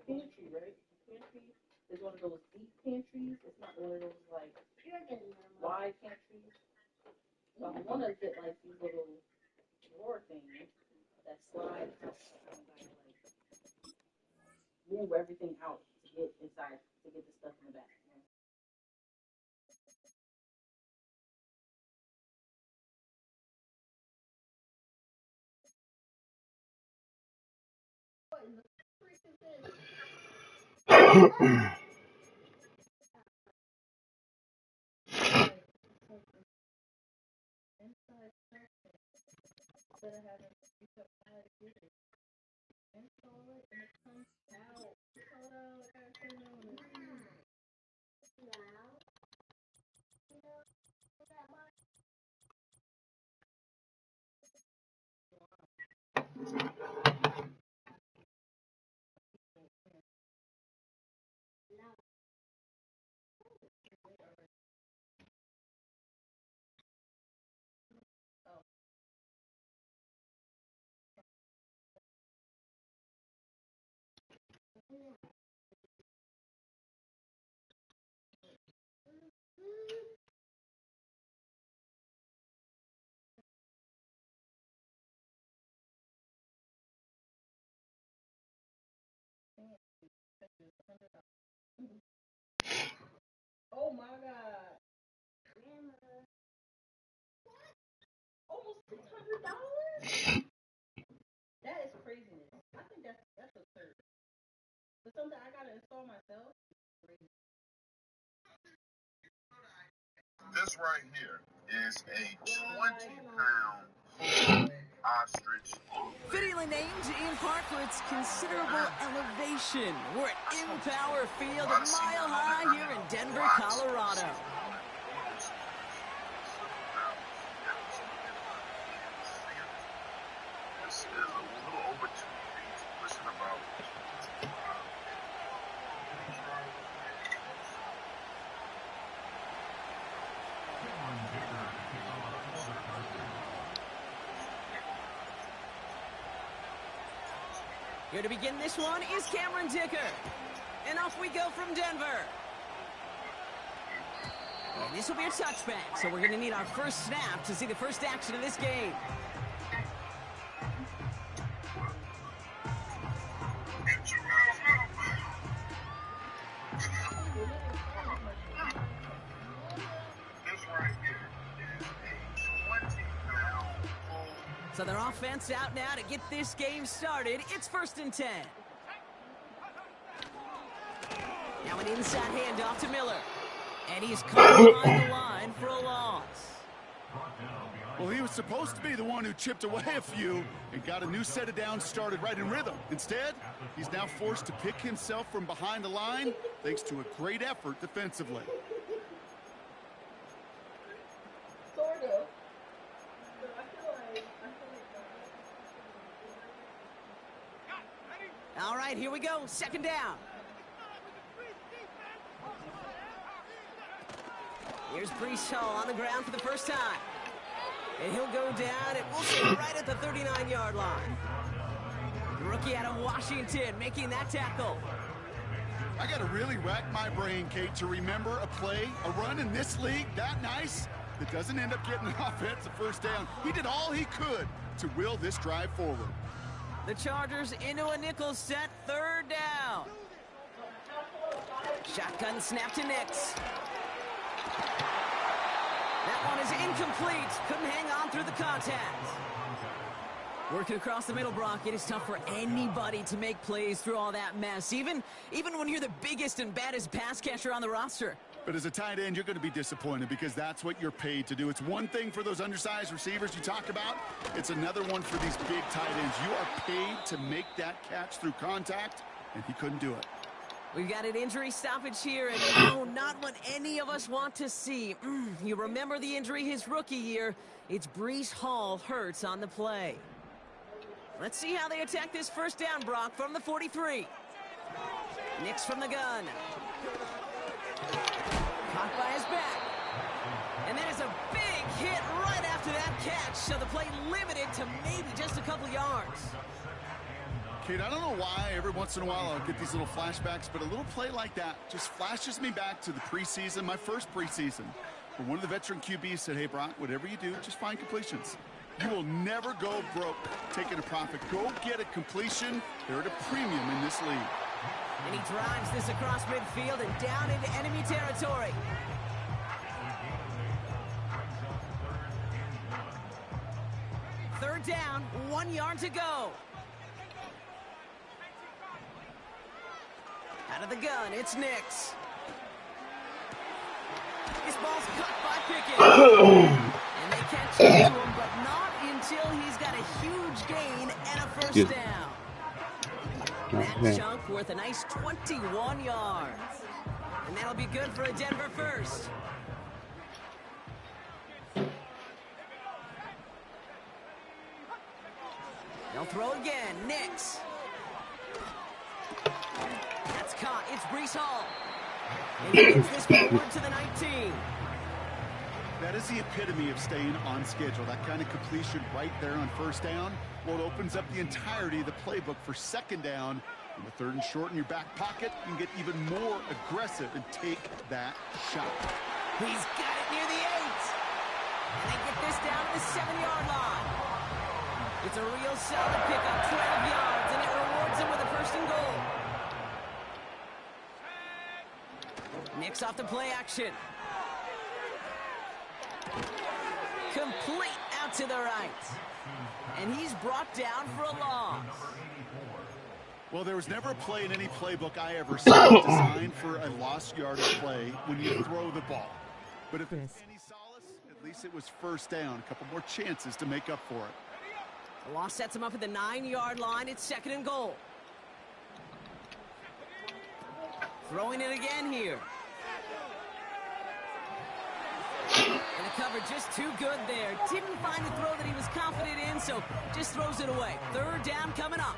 Pantry, right? Pantry is one of those deep pantries. It's not one of those like wide pantries. So one of it like these little drawer things that slide out. You gotta like move everything out to get inside to get the stuff in the back. Instead of having you come out to get it, install it, and it comes out. Hold on, I gotta turn on it. Oh my God. Almost $600? That is craziness. I think that's absurd. But something I gotta install myself. This right here is a 20-pound ostrich. Fittingly named in part for its considerable elevation. We're at Empower Field, a mile high here in Denver, Colorado. This is a little over 2 feet. Listen about. Here to begin this one is Cameron Dicker. And off we go from Denver. And this will be a touchback, so we're going to need our first snap to see the first action of this game. So their offense out now to get this game started. It's 1st and 10. Now an inside handoff to Miller. And he's caught behind the line for a loss. Well, he was supposed to be the one who chipped away a few and got a new set of downs started right in rhythm. Instead, he's now forced to pick himself from behind the line thanks to a great effort defensively. Sort of. All right, here we go. 2nd down. Here's Brees Hall on the ground for the first time. And he'll go down, and we'll see right at the 39-yard line. The rookie out of Washington making that tackle. I got to really rack my brain, Kate, to remember a play, a run in this league that nice that doesn't end up getting an offensive first down. He did all he could to will this drive forward. The Chargers into a nickel set, 3rd down. Shotgun snap to Nix. That one is incomplete. Couldn't hang on through the contact. Working across the middle, Brock, it is tough for anybody to make plays through all that mess, even when you're the biggest and baddest pass catcher on the roster. But as a tight end, you're going to be disappointed because that's what you're paid to do. It's one thing for those undersized receivers you talk about. It's another one for these big tight ends. You are paid to make that catch through contact, and he couldn't do it. We've got an injury stoppage here, and no, not what any of us want to see. You remember the injury his rookie year. It's Brees Hall hurts on the play. Let's see how they attack this first down, Brock, from the 43. Nix from the gun. Caught by his back. And that is a big hit right after that catch, so the play limited to maybe just a couple yards. Kate, I don't know why every once in a while I'll get these little flashbacks, but a little play like that just flashes me back to the preseason, my first preseason, where one of the veteran QBs said, hey, Brock, whatever you do, just find completions. You will never go broke taking a profit. Go get a completion. They're at a premium in this league. And he drives this across midfield and down into enemy territory. Third down, 1 yard to go. Out of the gun, it's Nix. This ball's cut by Pickett. And they catch to him, but not until he's got a huge gain and a first down. That chunk worth a nice 21 yards. And that'll be good for a Denver first. They'll throw again. Nix. That's caught. It's Breece Hall. And he gets this forward to the 19. That is the epitome of staying on schedule. That kind of completion right there on first down. Well, it opens up the entirety of the playbook for second down. In the third and short in your back pocket, you can get even more aggressive and take that shot. He's got it near the 8. And they get this down to the 7-yard line. It's a real solid pickup, 12 yards, and it rewards him with a first and goal. Nix off the play action. Complete out to the right. And he's brought down for a loss. Well, there was never a play in any playbook I ever saw designed for a lost yardage play when you throw the ball. But if it's any solace, at least it was first down. A couple more chances to make up for it. The loss sets him up at the 9-yard line. It's second and goal. Throwing it again here. And the cover just too good there. Didn't find the throw that he was confident in, so just throws it away. Third down coming up.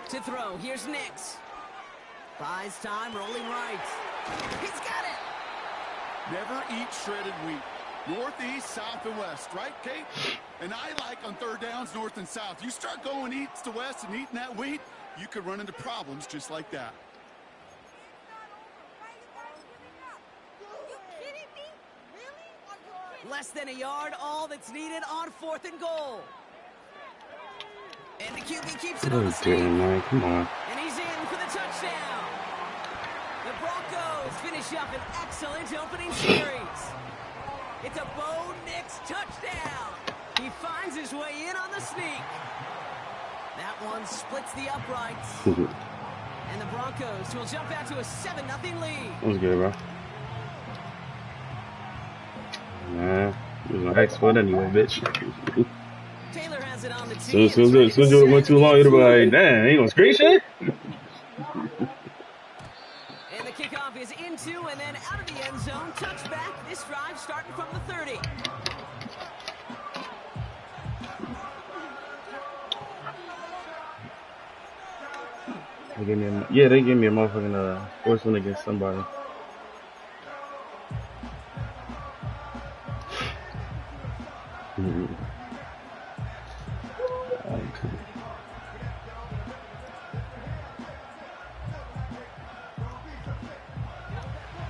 To throw, here's Nix. Buys time, rolling right. He's got it! Never eat shredded wheat. North, east, south, and west, right, Kate? And I like on third downs, north and south. You start going east to west and eating that wheat, you could run into problems just like that. Less than a yard, all that's needed on fourth and goal. And the QB keeps it on the sneak. Come on. And he's in for the touchdown. The Broncos finish up an excellent opening series. It's a Bo Nix touchdown. He finds his way in on the sneak. That one splits the uprights. And the Broncos will jump out to a 7-0 lead. That was good, bro. Nah, it was an X foot anyway, bitch. Taylor has it on the tee. Soon as it went too long, you'd be like, damn, ain't no screen shit? And the kickoff is into and then out of the end zone. Touchback. This drive starting from the 30. They gave me a motherfucking first one against somebody.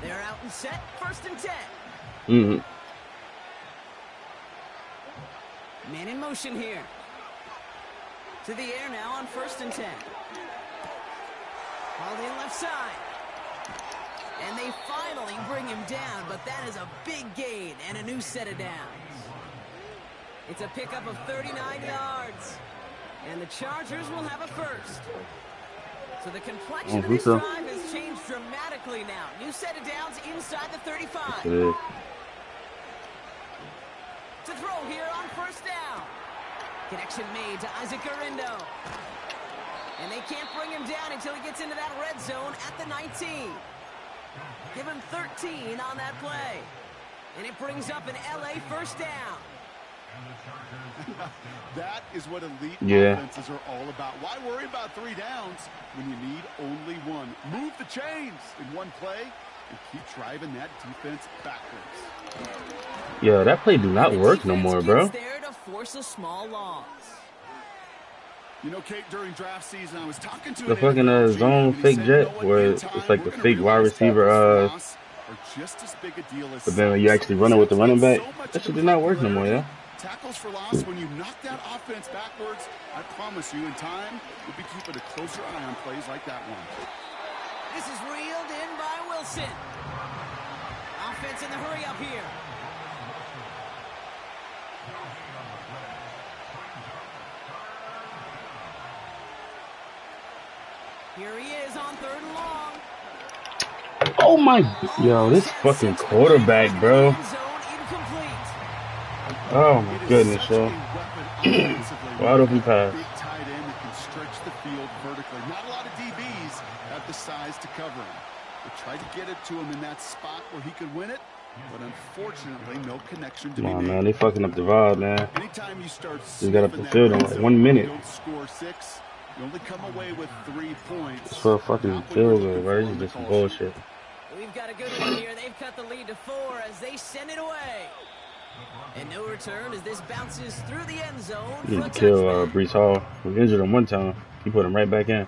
They're out and set. First and 10. Man in motion here. To the air now on first and 10. Hauled in left side. And they finally bring him down, but that is a big gain and a new set of downs. It's a pickup of 39 yards. And the Chargers will have a first. So the complexion of this drive has changed dramatically now. New set of downs inside the 35. Yeah. To throw here on first down. Connection made to Isaac Garindo. And they can't bring him down until he gets into that red zone at the 19. Give him 13 on that play. And it brings up an LA first down. That is what elite Yeah. offenses are all about. Why worry about 3 downs when you need only one? Move the chains in one play and keep driving that defense backwards. Yo, that play do not work no more, bro. There to force a small loss. You know, Kate, during draft season, I was talking to The fucking zone fake jet, where it's like the fake wide receiver, but then when you actually run it with the running back, that shit did not work no more, yeah. Tackles for loss, when you knock that offense backwards, I promise you, in time, you'll be keeping a closer eye on plays like that one. This is reeled in by Wilson. Offense in the hurry up here. Here he is on 3rd and long. Oh my, yo, this fucking quarterback, bro. Oh my goodness, yo. Wide open pass. Big tight end that can stretch the field vertically. Not a lot of DBs have the size to cover him. They tried to get it to him in that spot where he could win it, but unfortunately, no connection to Come be on, made. man, they fucking up the vibe, man. Anytime you start Just got up the field in like 1 minute. You don't score 6. You only come away with 3 points. It's for a fucking field goal, right? It's just some bullshit. We've got a good one here. They've cut the lead to 4 as they send it away. And no return as this bounces through the end zone. You need to kill Brees Hall. We injured him one time. He put him right back in.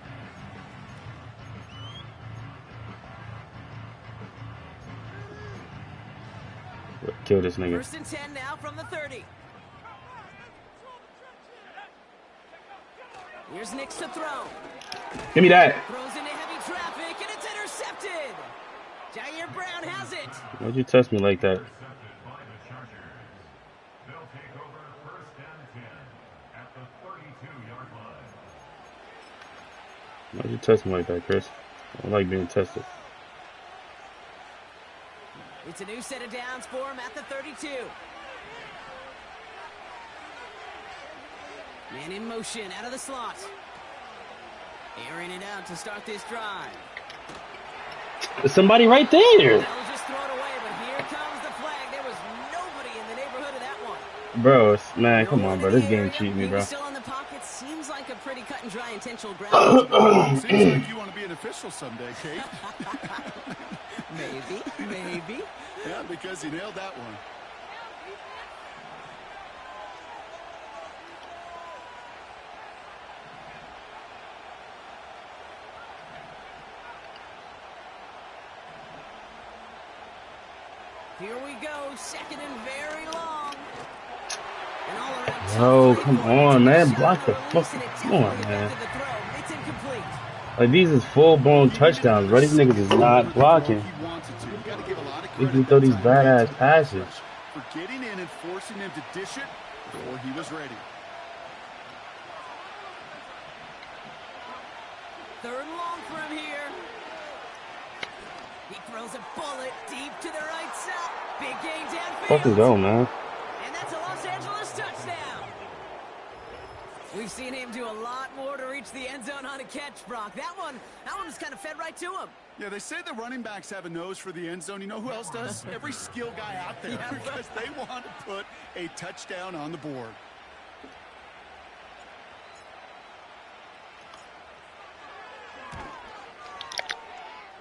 Kill this nigga. 1st and 10 now from the 30. Here's Nix to throw. Give me that. Throws into heavy traffic and it's intercepted. Jair Brown has it. Why'd you test me like that? Why'd you test me like that, Chris? I don't like being tested. It's a new set of downs for him at the 32. Man in motion out of the slot. Airing it out to start this drive. There's somebody right there. They'll just throw it away, but here comes the flag. There was nobody in the neighborhood of that one. Bro, man, come on, bro. This game cheating me, bro. Still in the pocket. Seems like a pretty cut and dry intentional ground. Seems like you want to be an official someday, Kate. Maybe. Yeah, because he nailed that one. Here we go, 2nd and very long. And all around Oh, come on, man. Block the fuck. Come on, man. It's incomplete. Like, these is full-blown touchdowns, bro. These niggas is not blocking. They can throw these badass passes. For getting in and forcing him to dish it before he was ready. 3rd and long for him here. He throws a bullet deep to the right side. Big gain downfield. Fucking go, man. And that's a Los Angeles touchdown. We've seen him do a lot more to reach the end zone on a catch, Brock. That one was kind of fed right to him. Yeah, they say the running backs have a nose for the end zone. You know who else does? Every skill guy out there, because they want to put a touchdown on the board.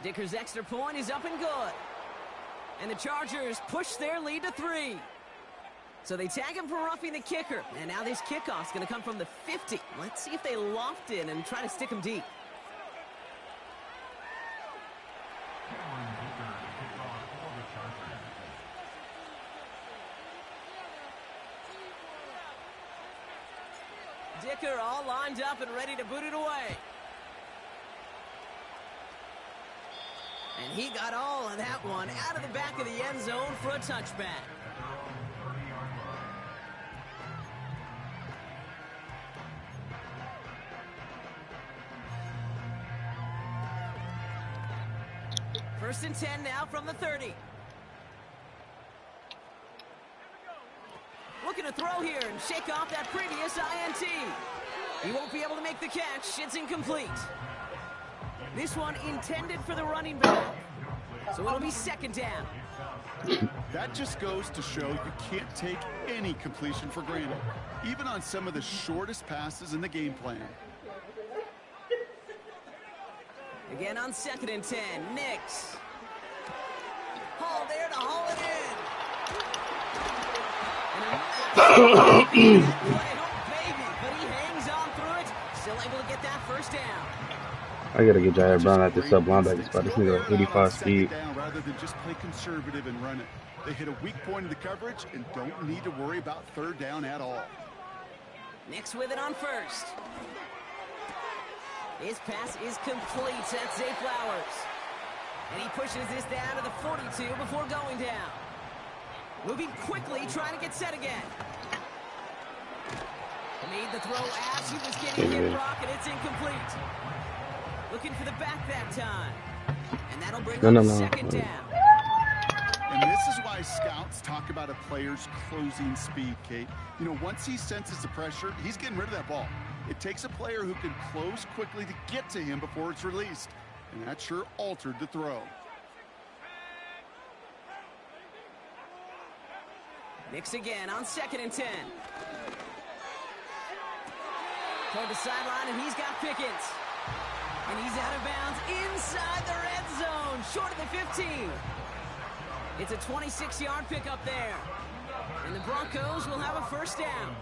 Dicker's extra point is up and good. And the Chargers push their lead to 3. So they tag him for roughing the kicker. And now this kickoff's going to come from the 50. Let's see if they loft in and try to stick him deep. Dicker all lined up and ready to boot it away. And he got all of that one out of the back of the end zone for a touchback. First and 10 now from the 30. Looking to throw here and shake off that previous INT. He won't be able to make the catch. It's incomplete. This one intended for the running back. So it'll be 2nd down. That just goes to show you can't take any completion for granted, even on some of the shortest passes in the game plan. Again on 2nd and 10, Nix. Hall there to haul it in. And a baby, but he hangs on through it, still able to get that first down. I gotta get Jair Brown at the sub linebacker spot. This nigga 85 speed. Rather than just play conservative and run it. They hit a weak point in the coverage and don't need to worry about 3rd down at all. Nix with it on 1st. His pass is complete. That's Zay Flowers. And he pushes this down to the 42 before going down. Moving quickly, trying to get set again. Made the throw as he was getting hit, Brock, and it's incomplete. Looking for the back that time. And that'll bring up 2nd down. And this is why scouts talk about a player's closing speed, Kate. You know, once he senses the pressure, he's getting rid of that ball. It takes a player who can close quickly to get to him before it's released. And that sure altered the throw. Nix again on 2nd and 10. Toward the sideline, and he's got Pickens. And he's out of bounds inside the red zone, short of the 15. It's a 26-yard pickup there. And the Broncos will have a 1st down.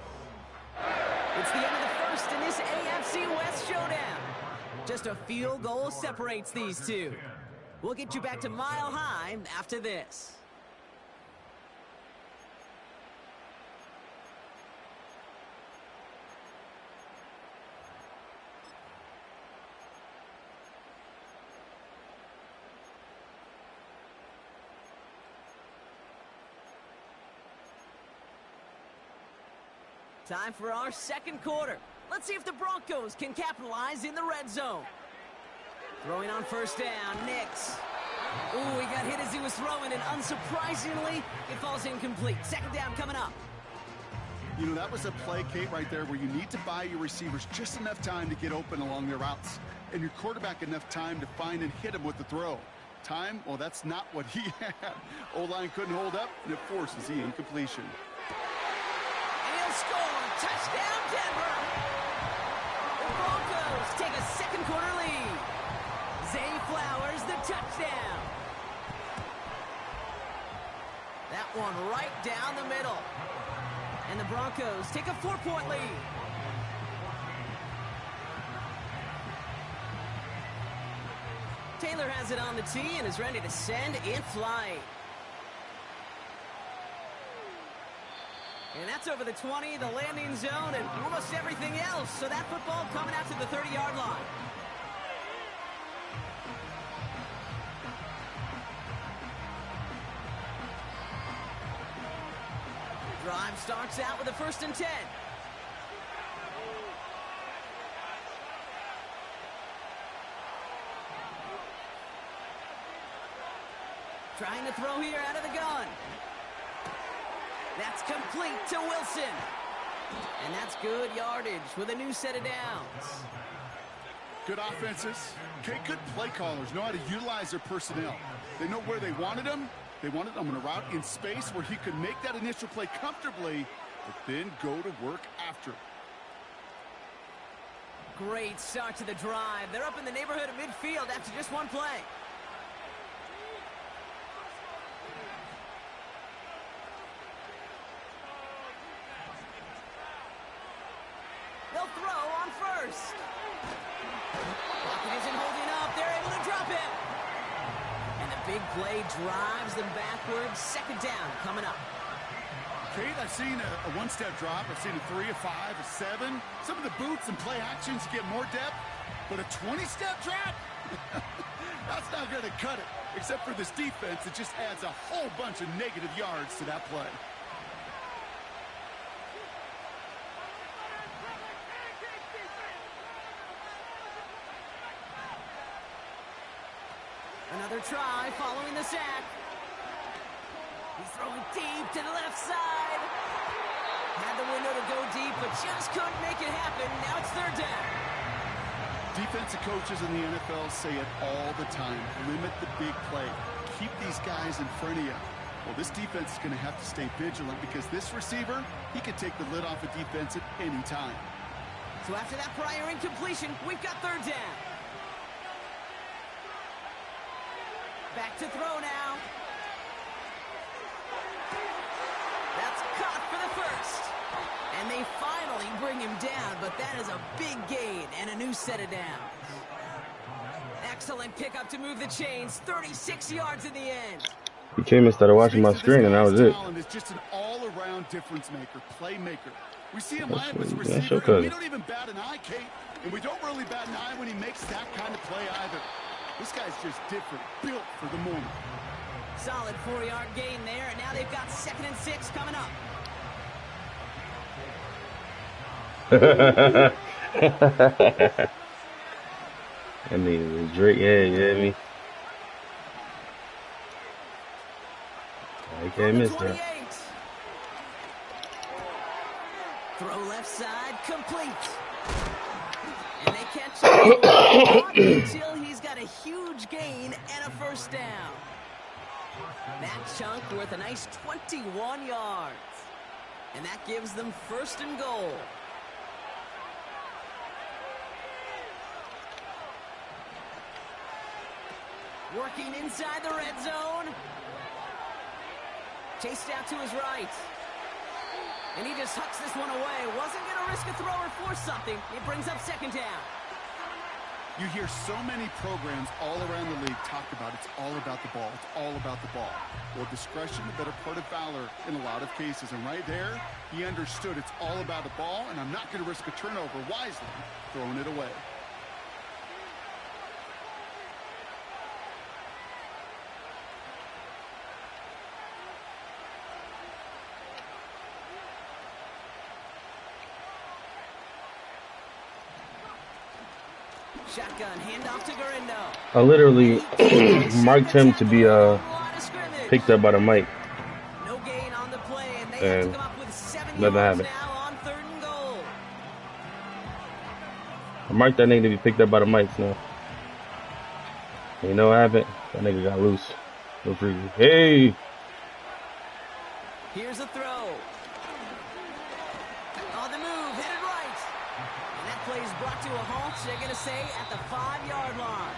It's the end of the 1st in this AFC West showdown. Just a field goal separates these two. We'll get you back to Mile High after this. Time for our 2nd quarter. Let's see if the Broncos can capitalize in the red zone. Throwing on 1st down, Nix. Ooh, he got hit as he was throwing, and unsurprisingly, it falls incomplete. 2nd down coming up. You know, that was a play, Kate, right there where you need to buy your receivers just enough time to get open along their routes, and your quarterback enough time to find and hit him with the throw. Time, well, that's not what he had. O-line couldn't hold up, and it forces the incompletion. Score! Touchdown, Denver! The Broncos take a 2nd quarter lead. Zay Flowers, the touchdown. That one right down the middle. And the Broncos take a 4-point lead. Taylor has it on the tee and is ready to send in flight. And that's over the 20, the landing zone, and almost everything else. So that football coming out to the 30-yard line. The drive starts out with a 1st and 10. Trying to throw here out of the gun. That's complete to Wilson. And that's good yardage with a new set of downs. Good offenses. Okay, good play callers know how to utilize their personnel. They know where they wanted them. They wanted them on a route in space where he could make that initial play comfortably, but then go to work after. Great start to the drive. They're up in the neighborhood of midfield after just one play. They'll throw on 1st. Pocket isn't holding up. They're able to drop it. And the big play drives them backwards. 2nd down coming up. Kate, I've seen a one-step drop. I've seen a 3, a 5, a 7. Some of the boots and play actions get more depth, but a 20-step drop? That's not going to cut it. Except for this defense, it just adds a whole bunch of negative yards to that play. Another try following the sack. He's throwing deep to the left side. Had the window to go deep, but just couldn't make it happen. Now it's 3rd down. Defensive coaches in the NFL say it all the time. Limit the big play. Keep these guys in front of you. Well, this defense is going to have to stay vigilant because this receiver, he can take the lid off a defense at any time. So after that prior incompletion, we've got third down. Back to throw now. That's caught for the first. And they finally bring him down, but that is a big gain and a new set of downs. Excellent pickup to move the chains. 36 yards in the end. He came and started watching my screen, and that was it. Is just an all-around difference maker, playmaker. We see him line up as a That's receiver, your and cousin. we don't even bat an eye, Kate. And we don't really bat an eye when he makes that kind of play either. This guy's just different, built for the moment. Solid 4-yard gain there, and now they've got 2nd and 6 coming up. I mean, Drake, yeah, me. I can't miss that. Throw left side, complete. And they catch him until he's got a huge gain and a first down. That chunk worth a nice 21 yards. And that gives them 1st and goal. Working inside the red zone. Chased out to his right. And he just hucks this one away. Wasn't going to risk a throw or force something. It brings up 2nd down. You hear so many programs all around the league talk about it's all about the ball. It's all about the ball. Well, discretion, the better part of valor in a lot of cases. And right there, he understood it's all about the ball, and I'm not going to risk a turnover wisely, throwing it away. Shotgun handoff to Garindo. I literally marked him to be picked up by the mic. No gain on the play, and they have And to come up with 7 nothing yards happened. now on 3rd and goal. I marked that nigga to be picked up by the mics now. And you know what happened? That nigga got loose. No preview. Hey! Here's a throw. On the move, hit it right. And that play is brought to a halt, they're going to say, at the 5-yard line.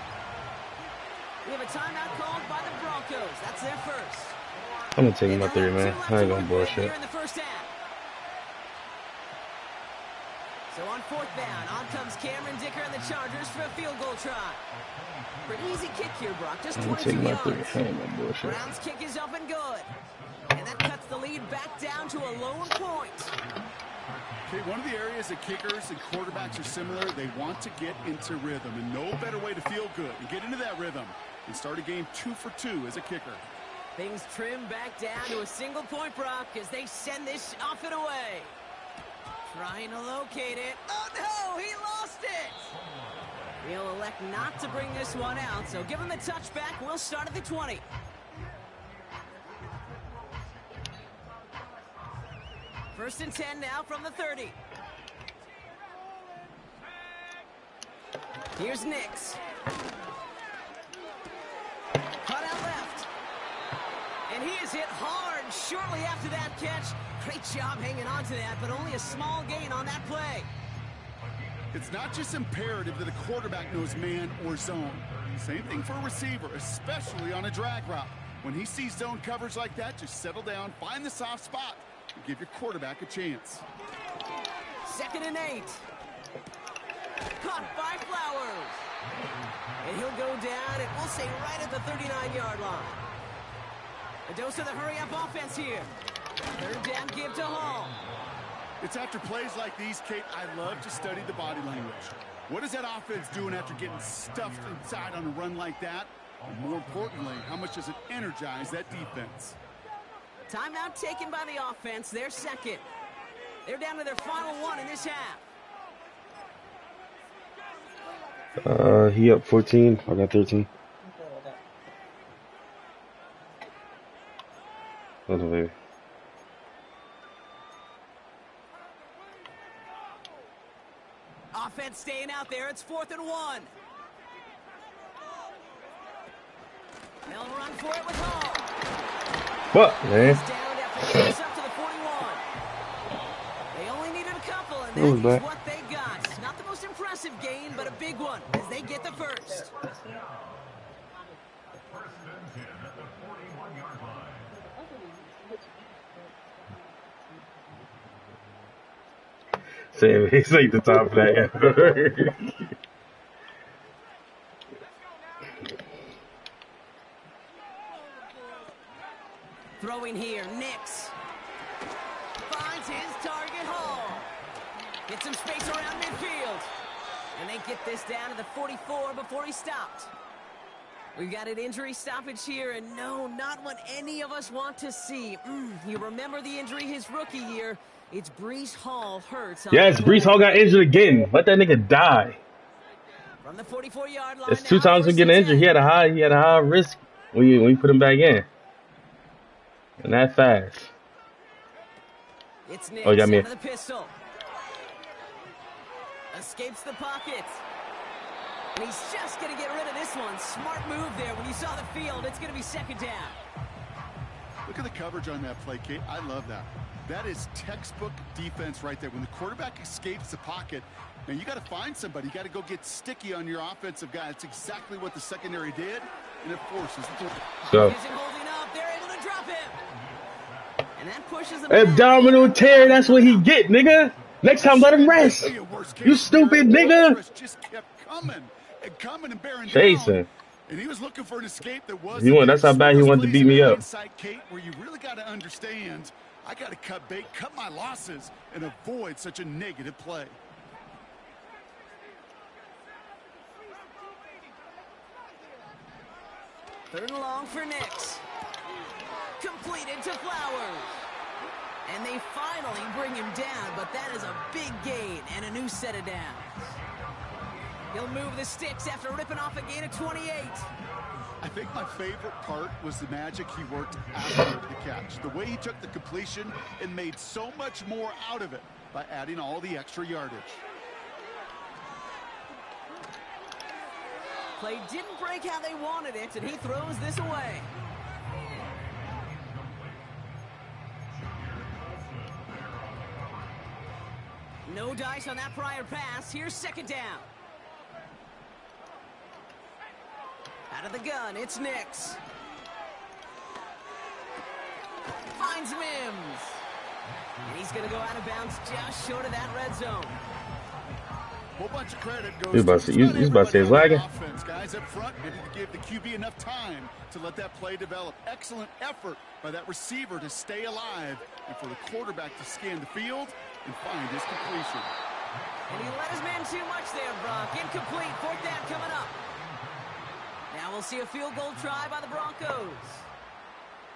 We have a timeout called by the Broncos. That's their first. I'm gonna take my 3, man. I ain't gonna bullshit. Here in the first half. So on 4th down, on comes Cameron Dicker and the Chargers for a field goal try. For an easy kick here, Brock, just I'm gonna 22 take my 3. yards. I ain't gonna bullshit. Brown's kick is up and good. And that cuts the lead back down to a lower point. Okay, one of the areas that kickers and quarterbacks are similar, they want to get into rhythm, and no better way to feel good and get into that rhythm and start a game 2 for 2 as a kicker. Things trim back down to a single point, Brock, as they send this off and away. Trying to locate it. Oh, no, he lost it. He'll elect not to bring this one out, so give him the touchback. We'll start at the 20. First and 10 now from the 30. Here's Nix. Cut out left. And he is hit hard shortly after that catch. Great job hanging on to that, but only a small gain on that play. It's not just imperative that a quarterback knows man or zone. Same thing for a receiver, especially on a drag route. When he sees zone coverage like that, just settle down, find the soft spot, and give your quarterback a chance. 2nd and 8. Caught by Flowers. And he'll go down, and we'll say right at the 39-yard line. A dose of the hurry-up offense here. 3rd down give to Hall. It's after plays like these, Kate, I love to study the body language. What is that offense doing after getting stuffed inside on a run like that? And more importantly, how much does it energize that defense? Timeout taken by the offense. They're second. They're down to their final one in this half. He up 14. I got 13. Hold on, baby. Offense staying out there. It's 4th and 1. They'll run for it with Hall. fuck, man. He's down after getting us up to the 41. They only needed a couple, and Who's that is that? what they got. Not the most impressive gain, but a big one as they get the first. Sam, he's like the top of that ever. Throwing here, Nix. Finds his target, Hall. Gets some space around midfield. And they get this down to the 44 before he stopped. We've got an injury stoppage here, and no, not what any of us want to see. You remember the injury his rookie year. It's Breece Hall hurts. Yes, Breece Hall got injured again. Let that nigga die. From the 44-yard line. It's 2 times him getting injured. He had a high risk when you put him back in. And that fast. It's Nix Oh, you got me. out of the pistol. Escapes the pocket. And he's just going to get rid of this one. Smart move there. When you saw the field, it's going to be second down. Look at the coverage on that play, Kate. I love that. That is textbook defense right there. When the quarterback escapes the pocket, now you got to find somebody. You got to go get sticky on your offensive guy. That's exactly what the secondary did, and it forces the So. Isn't holding up. They're able to drop him. And that pushes him Abdominal tear, that's what he get, nigga. Next time, let him rest. You stupid nigga. Just kept coming and coming and bearing Jason. down. And he was looking for an escape that was. That's how bad he wanted to beat me up. Kate, where you really got to understand, I got to cut bait, cut my losses, and avoid such a negative play. Third and long for Nix. Completed to Flowers. And they finally bring him down, but that is a big gain and a new set of downs. He'll move the sticks after ripping off a gain of 28. I think my favorite part was the magic he worked after the catch. The way he took the completion and made so much more out of it by adding all the extra yardage. Play didn't break how they wanted it, and he throws this away. No dice on that prior pass. Here's second down. Out of the gun, it's Nix. Finds Mims. And he's going to go out of bounds just short of that red zone. Whole bunch of credit goes He's about to say he's lagging. Offense, guys up front needed to give the QB enough time to let that play develop. Excellent effort by that receiver to stay alive and for the quarterback to scan the field and find his completion. And he let his man too much there, Brock. Incomplete. Fourth down coming up. Now we'll see a field goal try by the Broncos.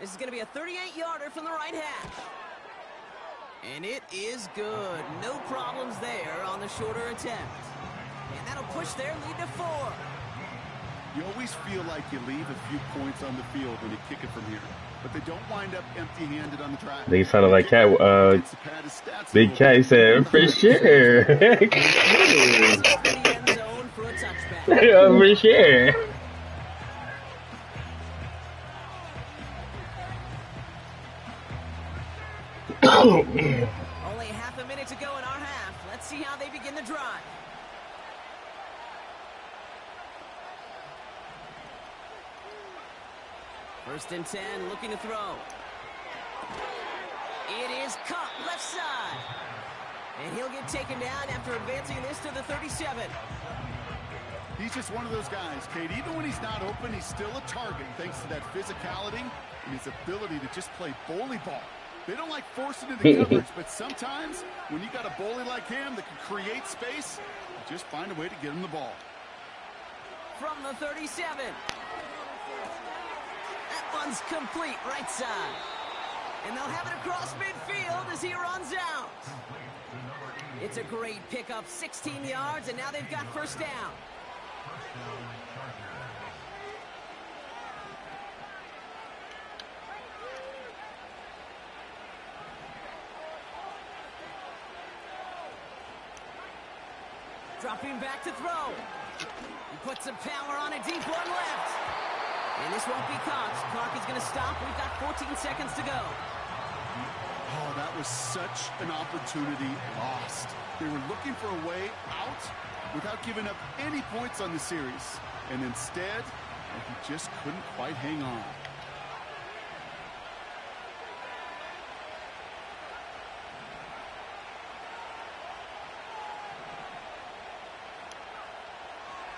This is going to be a 38-yarder from the right hash. And it is good. No problems there on the shorter attempt. And that'll push their lead to 4. You always feel like you leave a few points on the field when you kick it from here. But they don't wind up empty-handed on the drive. They sounded like Cat, Big Cat, he said, for sure. For sure. Only half a minute to go in our half. Let's see how they begin the drive. First and 10, looking to throw. It is caught left side. And he'll get taken down after advancing this to the 37. He's just one of those guys, Kate. Even when he's not open, he's still a target thanks to that physicality and his ability to just play bully ball. They don't like forcing into coverage, but sometimes when you got a bully like him that can create space, you just find a way to get him the ball. From the 37. That one's complete, right side. And they'll have it across midfield as he runs out. It's a great pickup, 16 yards, and now they've got first down. Dropping back to throw. He puts some power on a deep one left. And this won't be caught. Clock is going to stop. We've got 14 seconds to go. Oh, that was such an opportunity lost. They were looking for a way out without giving up any points on the series. And instead, he just couldn't quite hang on.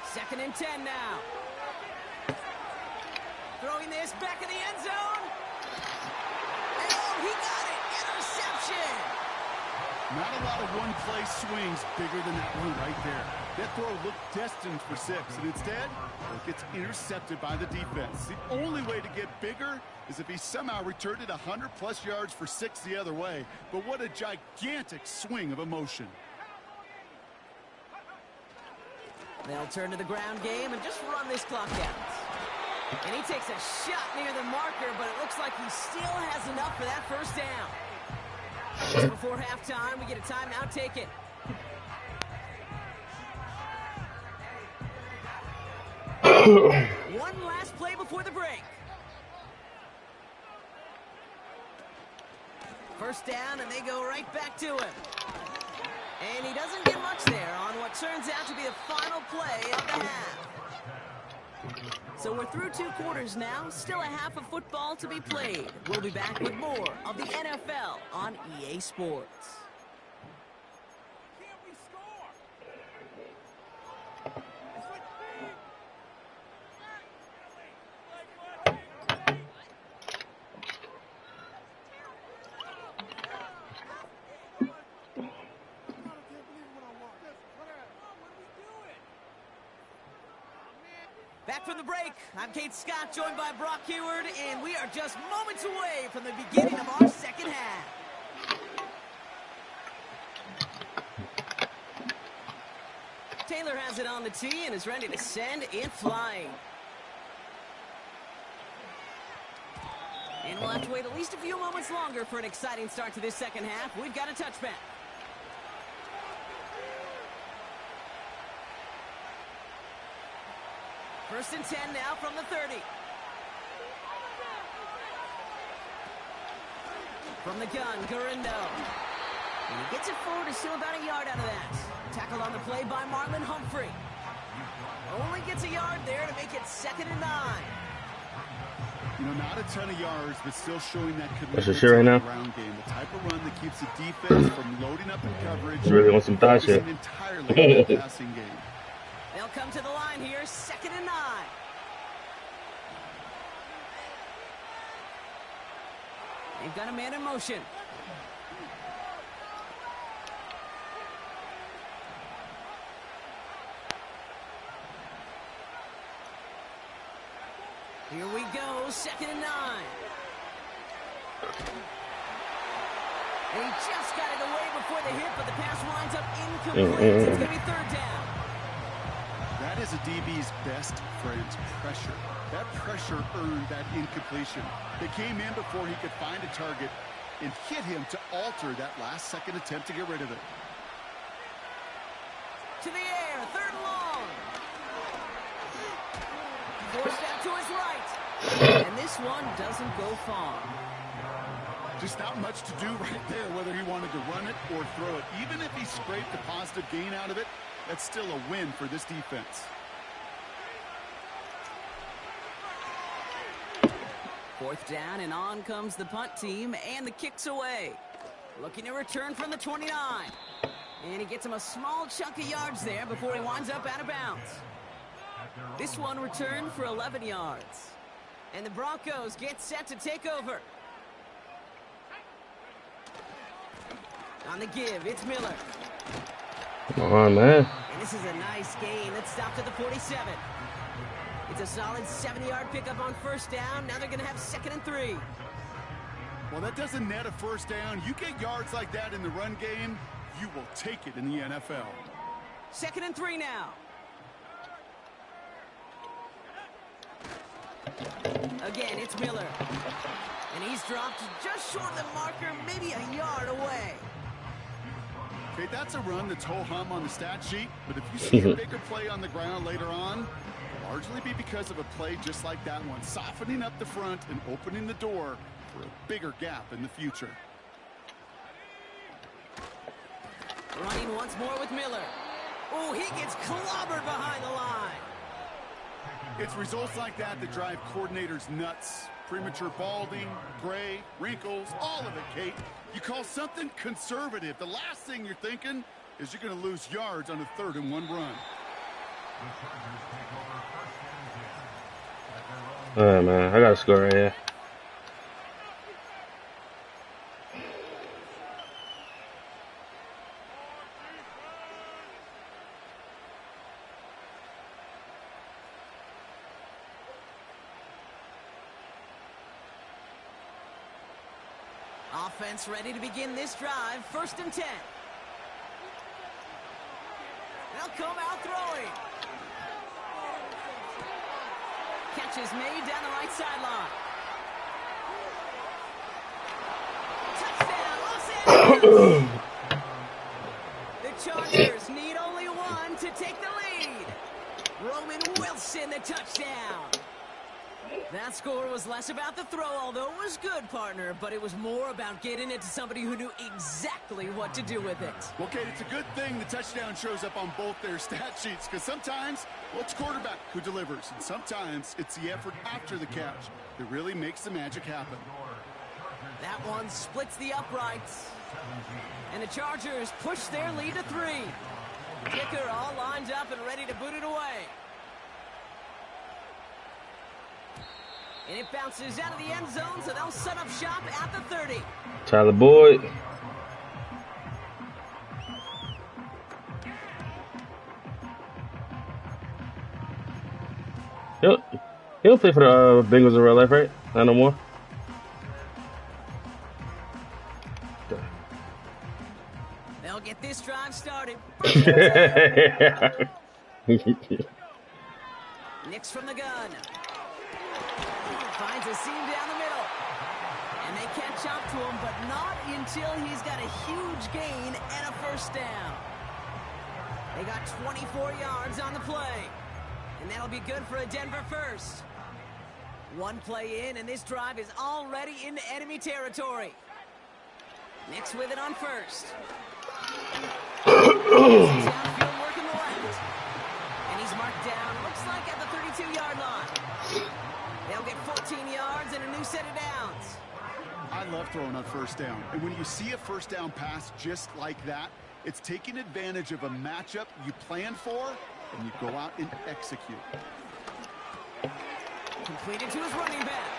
Second and 10 now. Throwing this back in the end zone. And oh, he got it. Interception. Not a lot of one-play swings bigger than that one right there. That throw looked destined for 6, and instead, it gets intercepted by the defense. The only way to get bigger is if he somehow returned it 100-plus yards for 6 the other way. But what a gigantic swing of emotion. They'll turn to the ground game and just run this clock out. And he takes a shot near the marker, but it looks like he still has enough for that first down. Just before halftime, we get a timeout taken. One last play before the break. First down, and they go right back to him. And he doesn't get much there on what turns out to be the final play of the half. So we're through 2 quarters now, still a half of football to be played. We'll be back with more of the NFL on EA Sports. Back from the break, I'm Kate Scott, joined by Brock Heward, and we are just moments away from the beginning of our second half. Taylor has it on the tee and is ready to send it flying. And we'll have to wait at least a few moments longer for an exciting start to this second half. We've got a touchback. First and 10 now from the 30. From the gun, Gurindo. And he gets it forward to still about a yard out of that. Tackled on the play by Marlon Humphrey. Only gets a yard there to make it 2nd and 9. You know, not a ton of yards, but still showing that That's commitment a shit right to now. the ground game. The type of run that keeps the defense from loading up in coverage. You really want some thigh shit. Focusing entirely on the passing game. They'll come to the line here, 2nd and 9. They've got a man in motion. Here we go, 2nd and 9. And he just got it away before the hit, but the pass winds up incomplete. It's going to be 3rd down. That is a DB's best friend, pressure. That pressure earned that incompletion. They came in before he could find a target and hit him to alter that last-second attempt to get rid of it. To the air, 3rd and long. Forced out to his right. And this one doesn't go far. Just not much to do right there, whether he wanted to run it or throw it. Even if he scraped a positive gain out of it, that's still a win for this defense. 4th down, and on comes the punt team, and the kick's away. Looking to return from the 29. And he gets him a small chunk of yards there before he winds up out of bounds. This one returned for 11 yards. And the Broncos get set to take over. On the give, it's Miller. Come on, man. And this is a nice gain. Let's stop at the 47. It's a solid 70-yard pickup on 1st down. Now they're going to have 2nd and 3. Well, that doesn't net a 1st down. You get yards like that in the run game, you will take it in the NFL. 2nd and 3 now. Again, it's Miller. And he's dropped just short of the marker, maybe a yard away. Okay, that's a run that's ho-hum on the stat sheet, but if you see a bigger play on the ground later on, largely be because of a play just like that one, softening up the front and opening the door for a bigger gap in the future. Running once more with Miller. Oh, he gets clobbered behind the line. It's results like that that drive coordinators nuts. Premature balding, gray, wrinkles, all of it, Kate. You call something conservative. The last thing you're thinking is you're going to lose yards on a 3rd and 1 run. All right, man. I got to score right here. Offense ready to begin this drive. 1st and 10. They'll come out throwing. Catch is made down the right sideline. Touchdown, Los Angeles! The Chargers need only one to take the lead. Roman Wilson, the touchdown. That score was less about the throw, although it was good, partner, but it was more about getting it to somebody who knew exactly what to do with it. Well, Kate, it's a good thing the touchdown shows up on both their stat sheets, because sometimes, well, it's quarterback who delivers, and sometimes it's the effort after the catch that really makes the magic happen. That one splits the uprights. And the Chargers push their lead to 3. Kicker all lined up and ready to boot it away. And it bounces out of the end zone, so they'll set up shop at the 30. Tyler Boyd. He'll play for the Bengals in real life, right? Not no more. They'll get this drive started. Nix from the gun. Finds a seam down the middle. And they catch up to him, but not until he's got a huge gain and a 1st down. They got 24 yards on the play. And that'll be good for a Denver 1st. One play in, and this drive is already into enemy territory. Nix with it on 1st. He's downfield working the left. And he's marked down, looks like at the 32-yard line. They'll get 14 yards and a new set of downs. I love throwing on 1st down. And when you see a 1st down pass just like that, it's taking advantage of a matchup you plan for, and you go out and execute. Completed to his running back.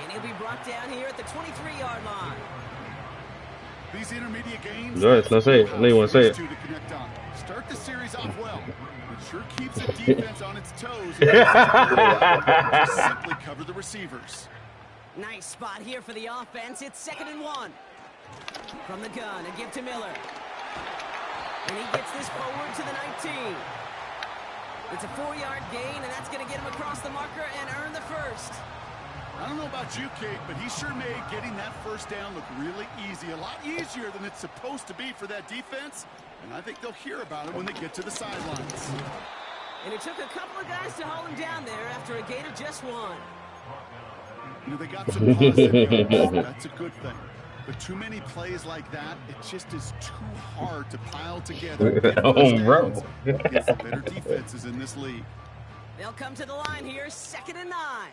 And he'll be brought down here at the 23-yard line. These intermediate games, Go ahead, let's say it. I know you want to say it. To connect on. Start the series off well. It sure keeps the defense on its toes. Just simply cover the receivers. Nice spot here for the offense. It's 2nd and 1. From the gun, a give to Miller. And he gets this forward to the 19. It's a 4-yard gain, and that's going to get him across the marker and earn the 1st. I don't know about you, Kate, but he sure made getting that 1st down look really easy. A lot easier than it's supposed to be for that defense. And I think they'll hear about it when they get to the sidelines. And it took a couple of guys to hold him down there after a gain of just 1. You know, they got some positive yards. That's a good thing. But too many plays like that, it just is too hard to pile together. Oh, bro. Against the better defenses in this league. They'll come to the line here, 2nd and 9.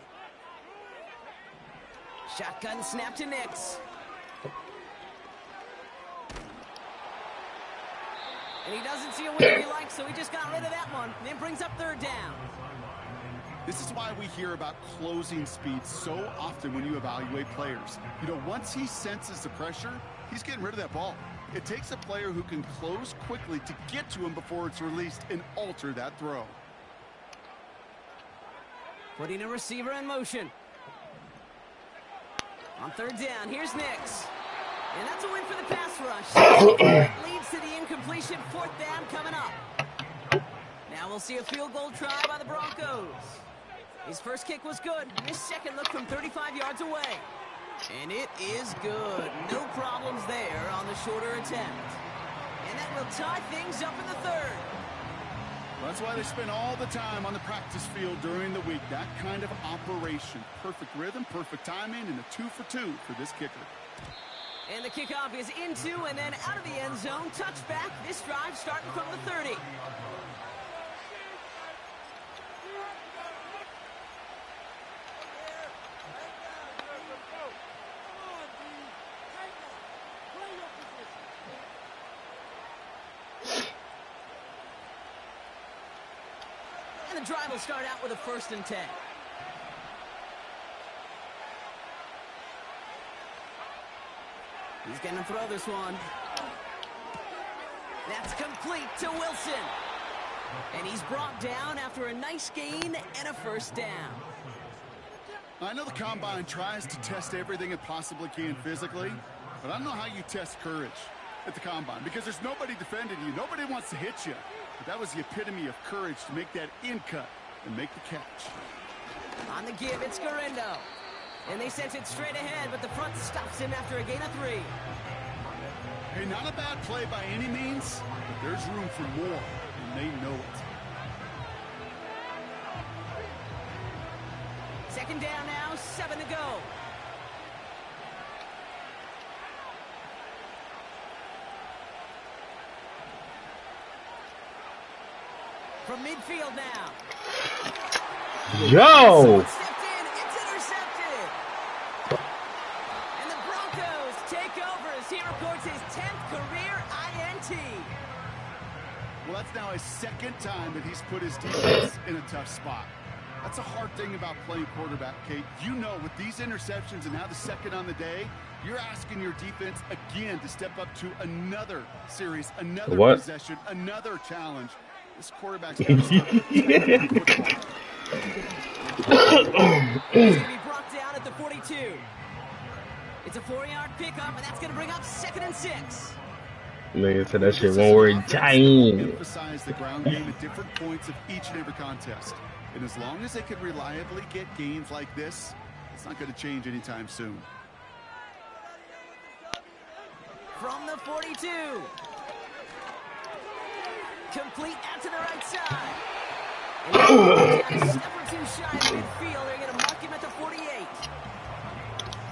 Shotgun snap to Nix. And he doesn't see a winner he likes, so he just got rid of that one. And it brings up 3rd down. This is why we hear about closing speed so often when you evaluate players. You know, once he senses the pressure, he's getting rid of that ball. It takes a player who can close quickly to get to him before it's released and alter that throw. Putting a receiver in motion. On 3rd down, here's Nix. And that's a win for the pass rush. That leads to the incompletion. 4th down coming up. Now we'll see a field goal try by the Broncos. His first kick was good. His second look from 35 yards away. And it is good. No problems there on the shorter attempt. And that will tie things up in the 3rd. That's why they spend all the time on the practice field during the week. That kind of operation. Perfect rhythm, perfect timing, and a 2-for-2 for this kicker. And the kickoff is into and then out of the end zone. Touchback. This drive starting from the 30. And the drive will start out with a 1st and 10. He's going to throw this one. That's complete to Wilson. And he's brought down after a nice gain and a 1st down. I know the Combine tries to test everything it possibly can physically, but I don't know how you test courage at the Combine because there's nobody defending you. Nobody wants to hit you. But that was the epitome of courage to make that in cut and make the catch. On the give, it's Garendo. And they sent it straight ahead, but the front stops him after a gain of 3. Hey, not a bad play by any means, but there's room for more, and they know it. 2nd down now, 7 to go. From midfield now. Yo! Stepped in, it's intercepted. And the Broncos take over as he records his 10th career INT. Well, that's now his 2nd time that he's put his defense in a tough spot. That's a hard thing about playing quarterback, Kate. You know, with these interceptions and now the 2nd on the day, you're asking your defense again to step up to another series, another possession, another challenge. This quarterback's got to start He's going to be brought down at the 42. It's a 4-yard pickup, and that's going to bring up 2nd and 6. Nigga said that shit one word, dying. Emphasize the ground game at different points of each and every contest. And as long as they can reliably get gains like this, it's not going to change anytime soon. From the 42. Complete out to the right side. And a step or 2 shy of midfield. They're going to mark him at the 48.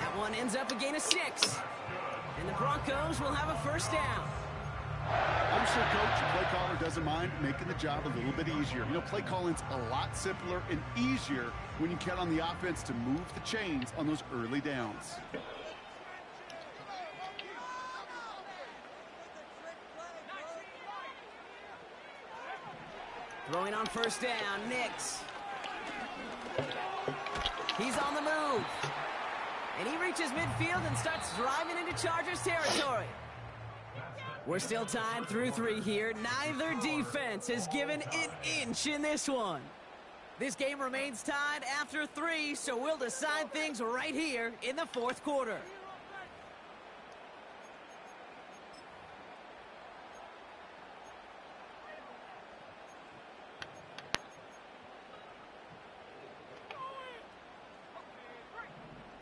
That one ends up a gain of 6. And the Broncos will have a 1st down. I'm sure coach and play caller doesn't mind making the job a little bit easier. You know, play calling's a lot simpler and easier when you count on the offense to move the chains on those early downs. Throwing on 1st down, Nix. He's on the move. And he reaches midfield and starts driving into Chargers territory. We're still tied through 3 here. Neither defense has given an inch in this one. This game remains tied after 3, so we'll decide things right here in the 4th quarter.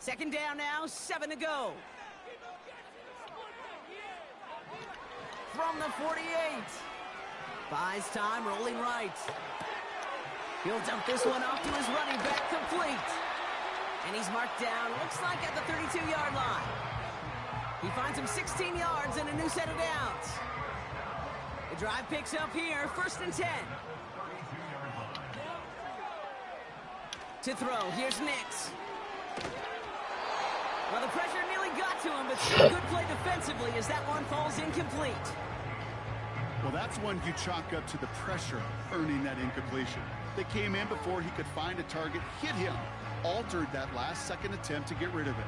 Second down now, 7 to go. From the 48. Buys time, rolling right. He'll dump this one off to his running back, complete. And he's marked down, looks like at the 32-yard line. He finds him 16 yards and a new set of downs. The drive picks up here, 1st and 10. To throw, here's Nix. Well, the pressure nearly got to him, but still good play defensively as that one falls incomplete. Well, that's one you chalk up to the pressure earning that incompletion. They came in before he could find a target, hit him, altered that last-second attempt to get rid of it.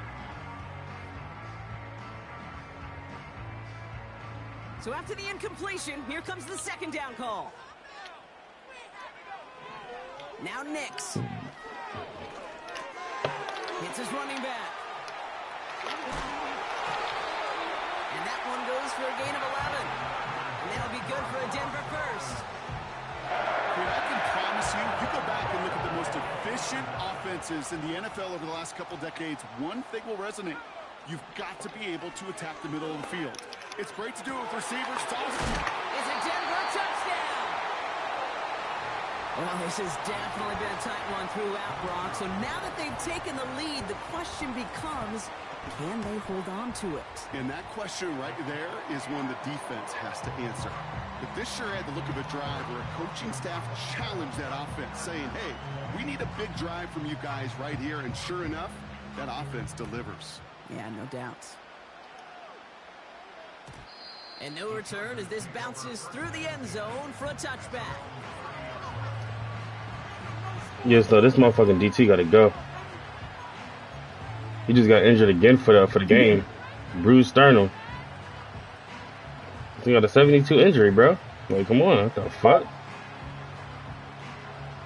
So after the incompletion, here comes the 2nd down call. Now Nix. Hits his running back. And that one goes for a gain of 11. And that'll be good for a Denver 1st. I can promise you, you go back and look at the most efficient offenses in the NFL over the last couple decades, one thing will resonate. You've got to be able to attack the middle of the field. It's great to do it with receivers. It's a Denver touchdown. Well, this has definitely been a tight one throughout, Brock. So now that they've taken the lead, the question becomes, can they hold on to it? And that question right there is one the defense has to answer. But this sure had the look of a drive where a coaching staff challenged that offense, saying, hey, we need a big drive from you guys right here. And sure enough, that offense delivers. Yeah, no doubt. And no return as this bounces through the end zone for a touchback. Yes, though, this motherfucking DT got to go. He just got injured again for the game. Bruised sternum. He got a 72 injury, bro. Like, come on, what the fuck?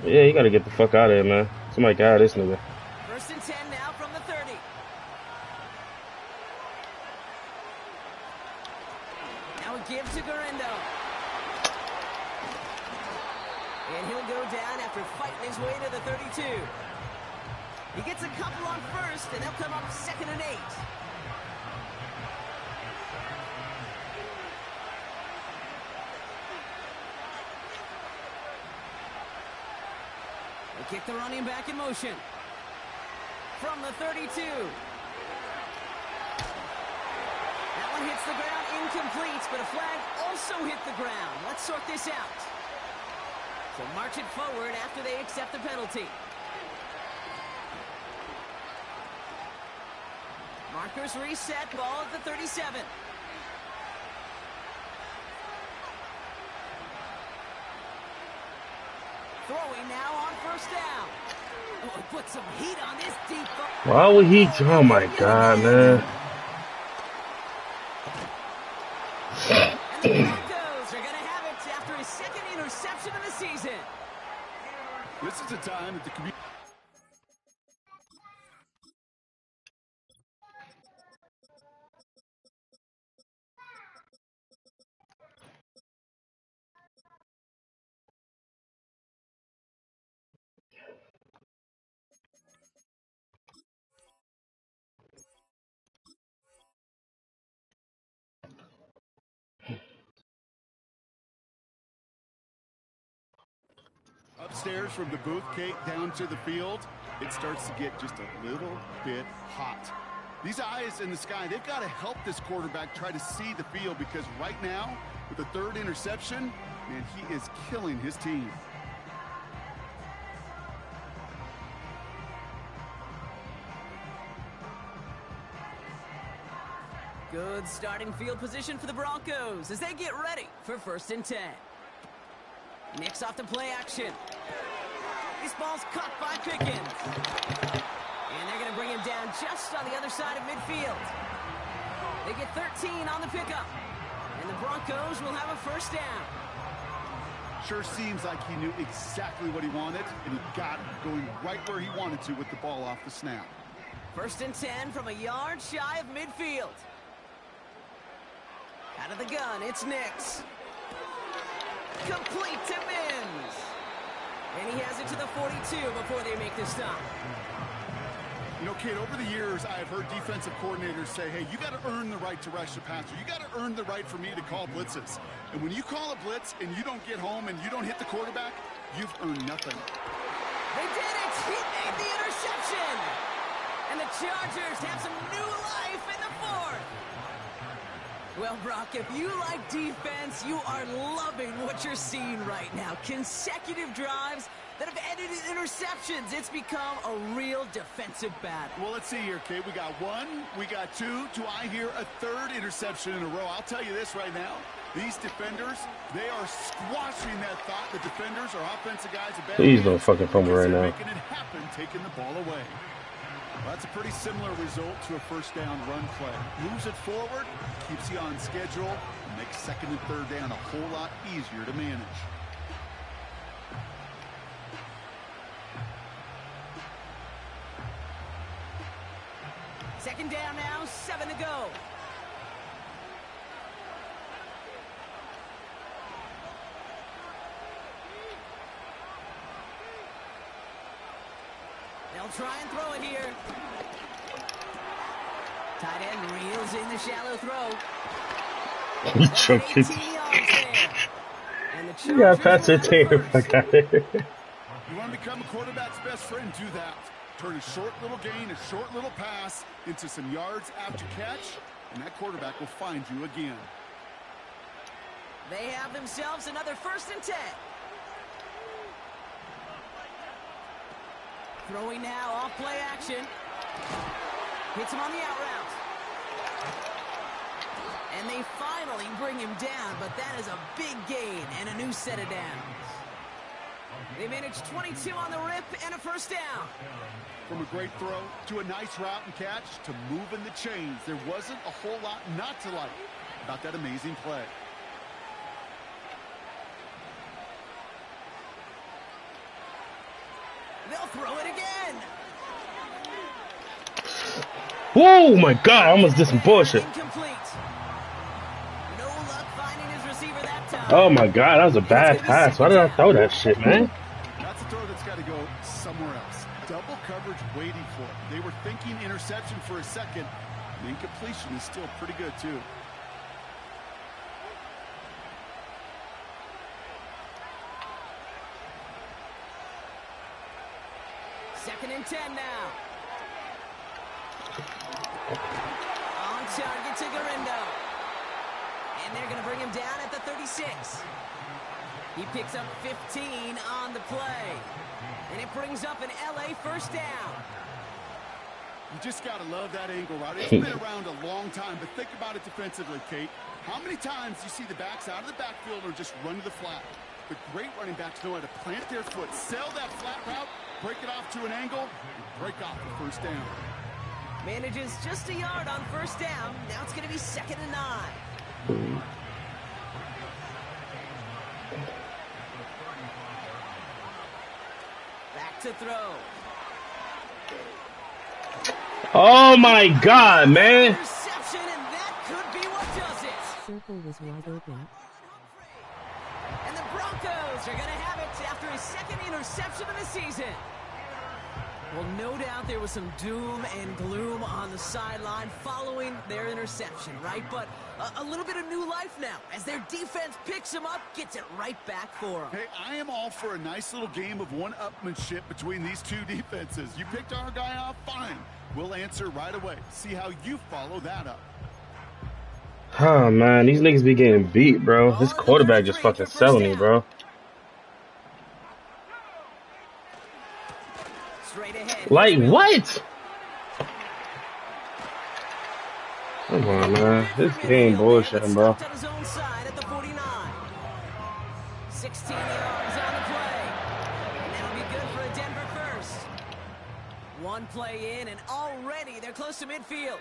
Yeah, you got to get the fuck out of here, man. Somebody get out of this nigga. 1st and 10 now from the 30. Now a give to Garendo. And he'll go down after fighting his way to the 32. He gets a couple on first, and they'll come up 2nd and 8. They kick the running back in motion. From the 32. That one hits the ground, incomplete, but a flag also hit the ground. Let's sort this out. So march it forward after they accept the penalty. Markers reset, ball at the 37. Throwing now on 1st down. Oh, put some heat on this deep. Why would he? Oh my god, man. And the Broncos are going to have it after his 2nd interception of the season. This is a time that the community. Upstairs from the booth, Kate, down to the field, it starts to get just a little bit hot. These eyes in the sky, they've got to help this quarterback try to see the field, because right now, with the 3rd interception, man, he is killing his team. Good starting field position for the Broncos as they get ready for 1st and 10. Knicks off the play action. This ball's caught by Pickens. And they're going to bring him down just on the other side of midfield. They get 13 on the pickup. And the Broncos will have a 1st down. Sure seems like he knew exactly what he wanted, and he got it, going right where he wanted to with the ball off the snap. 1st and 10 from a yard shy of midfield. Out of the gun, it's Knicks. Complete to Mims. And he has it to the 42 before they make the stop. You know, Kate, over the years, I've heard defensive coordinators say, hey, you got to earn the right to rush the passer. You got to earn the right for me to call blitzes. And when you call a blitz and you don't get home and you don't hit the quarterback, you've earned nothing. They did it! He made the interception! And the Chargers have some new life in the 4th. Well, Brock, if you like defense, you are loving what you're seeing right now. Consecutive drives that have ended in interceptions. It's become a real defensive battle. Well, let's see here, Kate. We got 1, we got 2. Do I hear a 3rd interception in a row? I'll tell you this right now. These defenders, they are squashing that thought. The defenders are offensive guys. Please don't fucking fumble right now. Making it happen, taking the ball away. Well, that's a pretty similar result to a 1st down run play. Moves it forward, keeps you on schedule, and makes 2nd and 3rd down a whole lot easier to manage. Second down now, 7 to go. They'll try and throw it here. Tight end reels in the shallow throw. He choked it. 18 yards there. And the You got Chargers Patrick will have Taylor first. fuck out of here. You want to become a quarterback's best friend, do that. Turn a short little gain, a short little pass into some yards after catch, and that quarterback will find you again. They have themselves another 1st and 10. Throwing now, off play action. Hits him on the out route. And they finally bring him down, but that is a big gain and a new set of downs. They managed 22 on the rip and a 1st down. From a great throw to a nice route and catch to moving the chains, there wasn't a whole lot not to like about that amazing play. They'll throw it again. Oh my God, I almost did some bullshit. Incomplete. No luck finding his receiver that time. Oh my God, that was a bad pass. Why did I throw that shit, man? That's a throw that's got to go somewhere else. Double coverage waiting for it. They were thinking interception for a second. And incompletion is still pretty good, too. Second and 10 now. On target to Garindo. And they're going to bring him down at the 36. He picks up 15 on the play. And it brings up an LA 1st down. You just got to love that angle route. It's been around a long time, but think about it defensively, Kate. How many times do you see the backs out of the backfield or just run to the flat? The great running backs know how to plant their foot, sell that flat route, break it off to an angle, and break off the 1st down. Manages just a yard on 1st down. Now it's going to be 2nd and 9. Back to throw. Oh my God, man. Interception, and that could be what does it. Circle was wide open. And the Broncos are going to have it after his 2nd interception of the season. Well, no doubt there was some doom and gloom on the sideline following their interception, right? But a little bit of new life now as their defense picks them up, gets it right back for them. Hey, I am all for a nice little game of one-upmanship between these two defenses. You picked our guy off, fine. We'll answer right away. See how you follow that up. Oh, man, these niggas be getting beat, bro. This quarterback just fucking selling me, bro. Like, what? Come on, man. This game bullshitting, bro. 16 yards on the play. And that'll be good for a Denver 1st. One play in, and already they're close to midfield.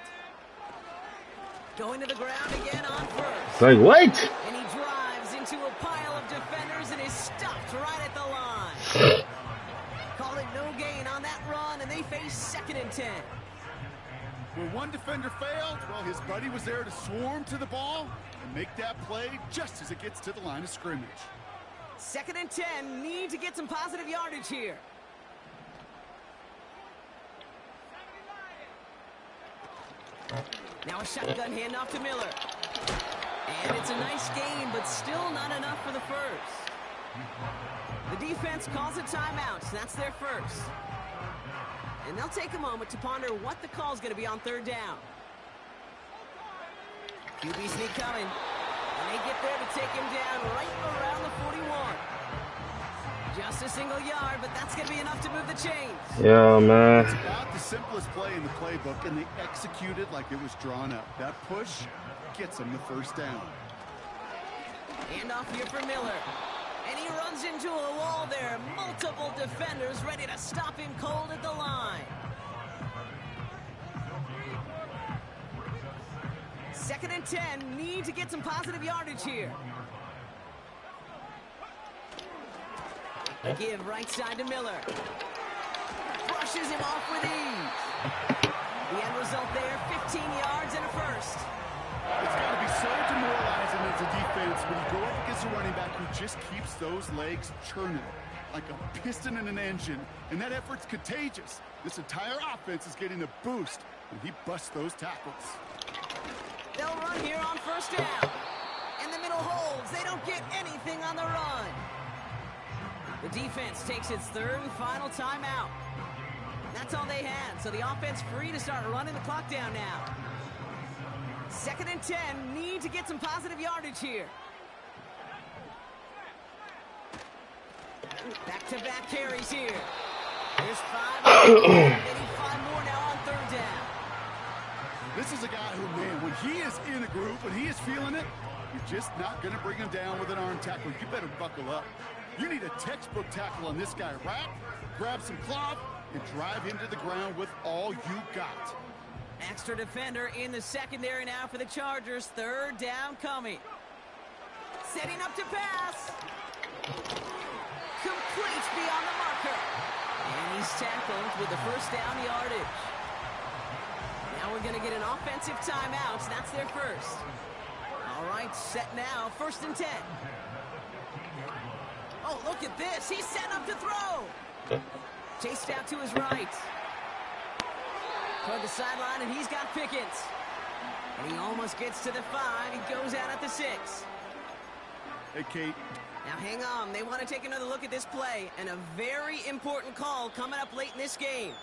Going to the ground again on 1st. Like, what? And he drives into a pile of defenders and is stopped right at the line. Call it no gain on that run, and they face 2nd and 10. Where one defender failed, well, his buddy was there to swarm to the ball and make that play just as it gets to the line of scrimmage. 2nd and 10, need to get some positive yardage here. Now a shotgun handoff to Miller. And it's a nice gain, but still not enough for the 1st. The defense calls a timeout. That's their 1st. And they'll take a moment to ponder what the call is going to be on 3rd down. QB sneak coming. And they get there to take him down right around the 41. Just a single yard, but that's going to be enough to move the chains. Yo, man. It's about the simplest play in the playbook, and they executed like it was drawn up. That push gets them the 1st down. Handoff here for Miller. And he runs into a wall there. Multiple defenders ready to stop him cold at the line. 2nd and 10, need to get some positive yardage here. Give right side to Miller. Brushes him off with ease. The end result there, 15 yards and a 1st. It's got to be so demoralizing as a defense when you go up against a running back who just keeps those legs churning like a piston in an engine, and that effort's contagious. This entire offense is getting a boost when he busts those tackles. They'll run here on 1st down. And the middle holds. They don't get anything on the run. The defense takes its third and final timeout. That's all they had, so the offense free to start running the clock down now. 2nd and 10, need to get some positive yardage here. Back-to-back carries here. There's 5. They need 5 more now on 3rd down. This is a guy who, man, when he is in a groove, when he is feeling it, you're just not going to bring him down with an arm tackle. You better buckle up. You need a textbook tackle on this guy. Wrap, grab some cloth, and drive him to the ground with all you got. Extra defender in the secondary now for the Chargers. 3rd down coming. Setting up to pass. Complete beyond the marker. And he's tackled with the 1st down yardage. Now we're going to get an offensive timeout. So that's their first. All right, set now. 1st and 10. Oh, look at this. He's set up to throw. Chased out to his right. Toward the sideline, and he's got Pickens. And he almost gets to the 5. He goes out at the 6. Hey, Kate. Now, hang on. They want to take another look at this play. And a very important call coming up late in this game.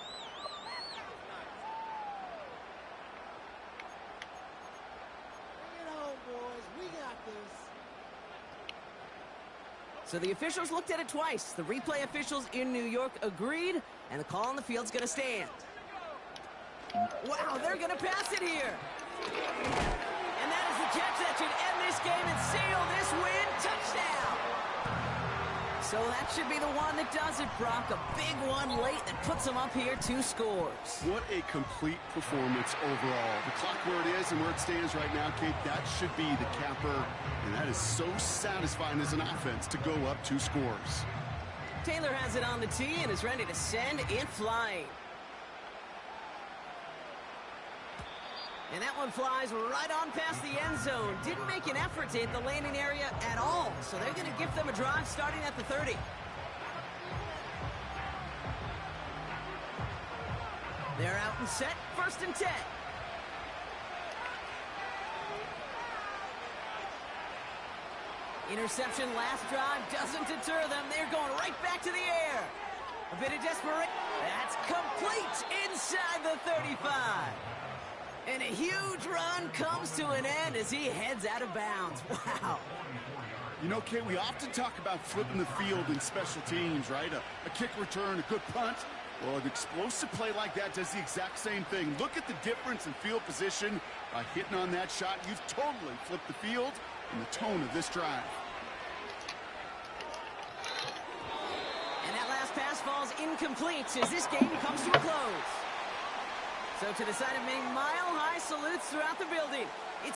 Bring it home, boys. We got this. So the officials looked at it twice. The replay officials in New York agreed, and the call on the field's going to stand. Wow, they're going to pass it here. And that is the catch that should end this game and seal this win. Touchdown. So that should be the one that does it, Brock. A big one late that puts them up here 2 scores. What a complete performance overall. The clock where it is and where it stands right now, Kate, that should be the capper. And that is so satisfying as an offense to go up 2 scores. Taylor has it on the tee and is ready to send it flying. And that one flies right on past the end zone. Didn't make an effort to hit the landing area at all. So they're going to give them a drive starting at the 30. They're out and set. 1st and 10. Interception last drive doesn't deter them. They're going right back to the air. A bit of desperation. That's complete inside the 35. And a huge run comes to an end as he heads out of bounds. Wow. You know, Kate, we often talk about flipping the field in special teams, right? A kick return, a good punt. Well, an explosive play like that does the exact same thing. Look at the difference in field position by hitting on that shot. You've totally flipped the field and the tone of this drive. And that last pass falls incomplete as this game comes to a close. So to the side of many mile-high salutes throughout the building.